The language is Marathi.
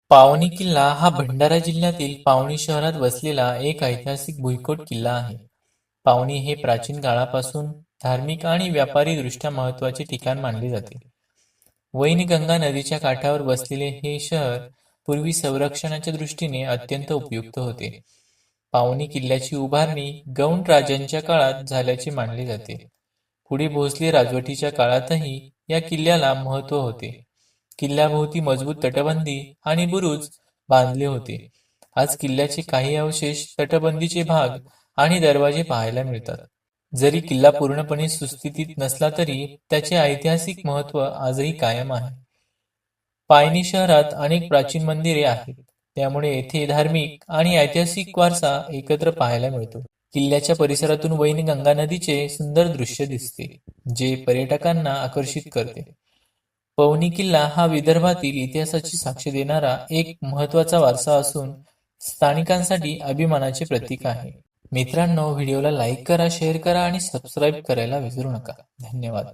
पावनी किल्ला हा भंडारा जिल्ह्यातील पावनी शहरात वसलेला एक ऐतिहासिक भुईकोट किल्ला आहे. पावनी हे प्राचीन काळापासून धार्मिक आणि व्यापारी दृष्ट्या महत्त्वाचे ठिकाण मानले जाते. वैनगंगा नदीच्या काठावर वसलेले हे शहर पूर्वी संरक्षणाच्या दृष्टीने अत्यंत उपयुक्त होते. पावनी किल्ल्याची उभारणी गौंड राजांच्या काळात झाल्याचे मानले जाते. पुढे भोसले राजवटीच्या काळातही या किल्ल्याला महत्त्व होते. किल्ल्याभोवती मजबूत तटबंदी आणि बुरुज बांधले होते. आज किल्ल्याचे काही अवशेष, तटबंदीचे भाग आणि दरवाजे पाहायला मिळतात. जरी किल्ला पूर्णपणे सुस्थितीत नसला तरी त्याचे ऐतिहासिक महत्त्व आजही कायम आहे. पायनी शहरात अनेक प्राचीन मंदिरे आहेत, त्यामुळे येथे धार्मिक आणि ऐतिहासिक वारसा एकत्र पाहायला मिळतो. किल्ल्याच्या परिसरातून वैनगंगा नदीचे सुंदर दृश्य दिसते, जे पर्यटकांना आकर्षित करते. पवनी किल्ला हा विदर्भातील इतिहासाची साक्ष देणारा एक महत्त्वाचा वारसा असून स्थानिकांसाठी अभिमानाचे प्रतीक आहे. मित्रांनो, व्हिडिओला लाईक करा, शेअर करा आणि सबस्क्राईब करायला विसरू नका. धन्यवाद.